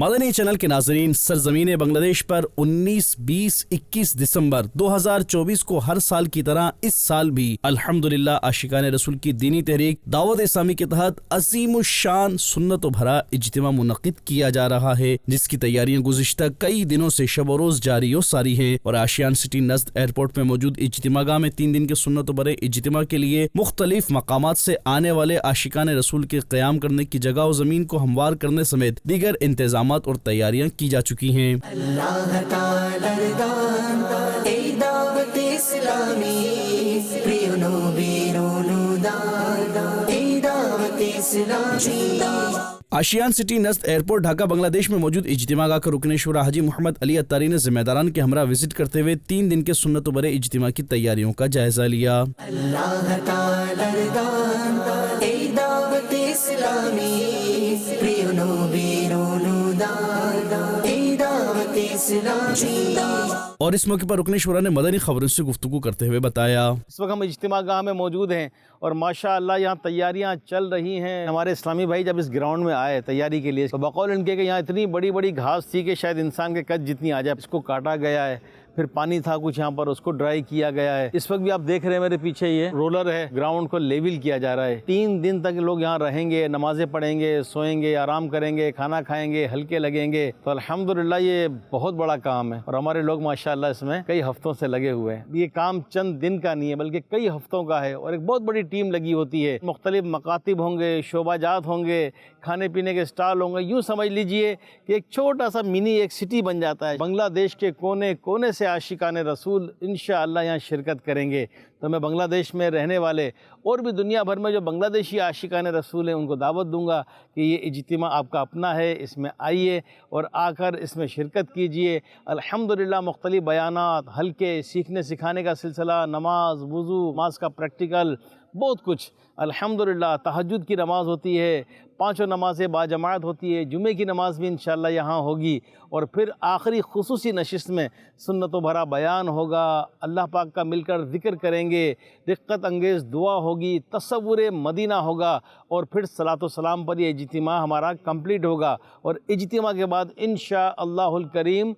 مدنی channel کے ناظرین، سرزمین بنگلہ پر 19، 20، 21 دسمبر 2024 کو ہر سال کی طرح اس سال بھی الحمدللہ عاشقان رسول کی دینی تحریک دعوت اسلامی کے تحت عظیم الشان سنت و بھرا اجتماع منعقد کیا جا رہا ہے، جس کی تیاریاں گزشتہ کئی دنوں سے شب و روز جاری و ساری ہیں اور آشیان سٹی نزد ایئرپورٹ میں موجود اجتماع گاہ میں 3 دن کے سنت و بھرے اجتماع کے لیے مختلف مقامات سے آنے والے عاشقان رسول کے قیام کرنے کی جگہ و زمین کو ہموار کرنے سمیت دیگر انتظامات اور تیاریاں کی جا چکی ہیں۔ اللہ تعالی ردان ای دعوت اسلامی پریونو بیرونو دان ای دعوت اسلامی۔ آشیان سٹی نزد ایئرپورٹ ڈھاکہ بنگلہ دیش میں موجود اجتماع گاہ کا رکن شورا حاجی محمد علی اتاری نے ذمہ داران کے ہمراہ وزٹ کرتے ہوئے 3 دن کے سنت و بھرے اجتماع کی تیاریوں کا جائزہ لیا۔ اللہ تعالی ردان ای دعوت اسلامی پریونو بیرونو دان ای دعوت اسلامی۔ اور اس موقع پر رکن شورا نے مدنی خبروں سے گفتگو کرتے ہوئے بتایا، اس وقت ہم اجتماع گاہ میں موجود ہیں اور ماشاءاللہ یہاں تیاریاں چل رہی ہیں۔ ہمارے اسلامی بھائی جب اس گراؤنڈ میں آئے تیاری کے لیے تو بقول ان کے کہ یہاں اتنی بڑی بڑی گھاس تھی کہ شاید انسان کے قد جتنی آ جائے، اس کو کاٹا گیا ہے، پھر پانی تھا کچھ یہاں پر، اس کو ڈرائی کیا گیا ہے۔ اس وقت بھی آپ دیکھ رہے ہیں میرے پیچھے یہ رولر ہے، گراؤنڈ کو لیول کیا جا رہا ہے۔ 3 دن تک لوگ یہاں رہیں گے، نمازیں پڑھیں گے، سوئیں گے، آرام کریں گے، کھانا کھائیں گے، ہلکے لگیں گے۔ تو الحمدللہ یہ بہت بڑا کام ہے اور ہمارے لوگ ماشاءاللہ اس میں کئی ہفتوں سے لگے ہوئے ہیں۔ یہ کام چند دن کا نہیں ہے بلکہ کئی ہفتوں کا ہے اور ایک بہت بڑی ٹیم لگی ہوتی ہے۔ مختلف مکاتب ہوں گے، شعبہ جات ہوں گے، کھانے پینے کے اسٹال ہوں گے۔ یوں سمجھ لیجئے کہ ایک چھوٹا سا منی ایک سٹی بن جاتا ہے۔ بنگلہ دیش کے کونے کونے سے عاشقان رسول انشاءاللہ یہاں شرکت کریں گے۔ تو میں بنگلہ دیش میں رہنے والے اور بھی دنیا بھر میں جو بنگلہ دیشی عاشقان رسول ہیں ان کو دعوت دوں گا کہ یہ اجتماع آپ کا اپنا ہے، اس میں آئیے اور آ کر اس میں شرکت کیجئے۔ الحمدللہ مختلف بیانات، ہلکے سیکھنے سکھانے کا سلسلہ، نماز، وضو، نماز کا پریکٹیکل، بہت کچھ۔ الحمدللہ تہجد کی نماز ہوتی ہے، 5 نمازیں باجماعت ہوتی ہے، جمعے کی نماز بھی انشاءاللہ یہاں ہوگی اور پھر آخری خصوصی نشست میں سنت و بھرا بیان ہوگا، اللہ پاک کا مل کر ذکر کریں گے، رقت انگیز دعا ہوگی، تصور مدینہ ہوگا اور پھر صلاۃ و سلام پر یہ اجتماع ہمارا کمپلیٹ ہوگا۔ اور اجتماع کے بعد انشاءاللہ الکریم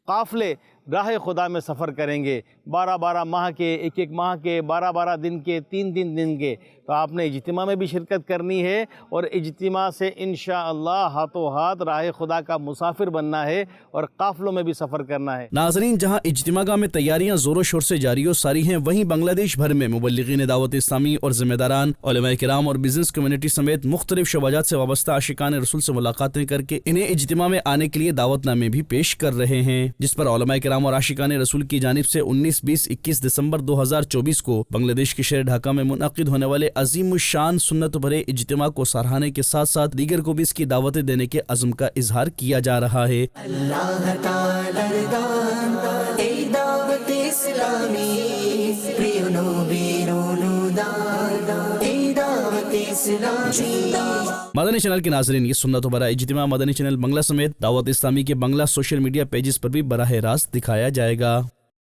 قافلے راہ خدا میں سفر کریں گے، 12 ماہ کے، 1 ماہ کے، 12 دن کے، 3 دن کے۔ تو آپ نے اجتماع میں بھی شرکت کرنی ہے اور اجتماع سے انشاءاللہ ہاتھوں ہاتھ راہ خدا کا مسافر بننا ہے اور قافلوں میں بھی سفر کرنا ہے۔ ناظرین، جہاں اجتماع گاہ میں تیاریاں زور و شور سے جاری و ساری ہیں، وہیں بنگلہ دیش بھر میں مبلغین دعوت اسلامی اور ذمہ داران، علماء کرام اور بزنس کمیونٹی سمیت مختلف شعبات سے وابستہ عاشقان رسول سے ملاقاتیں کر کے انہیں اجتماع میں آنے کے لیے دعوت نامے بھی پیش کر رہے ہیں، جس پر علماء کرام اور عاشقان رسول کی جانب سے 19، 20، 21 دسمبر 2024 کو بنگلہ دیش کے شہر ڈھاکہ میں منعقد ہونے والے عظیم الشان سنت بھرے اجتماع کو سراہنے کے ساتھ ساتھ دیگر کو بھی اس کی دعوتیں دینے کے عزم کا اظہار کیا جا رہا ہے۔ اللہ تعالی ردان ای دعوت اسلامی پریونو بیرونو دان ای دعوت اسلامی۔ مدنی چینل کے ناظرین، یہ سنت و بھرا اجتماع مدنی چینل بنگلہ سمیت دعوت اسلامی کے بنگلہ سوشل میڈیا پیجز پر بھی براہ راست دکھایا جائے گا۔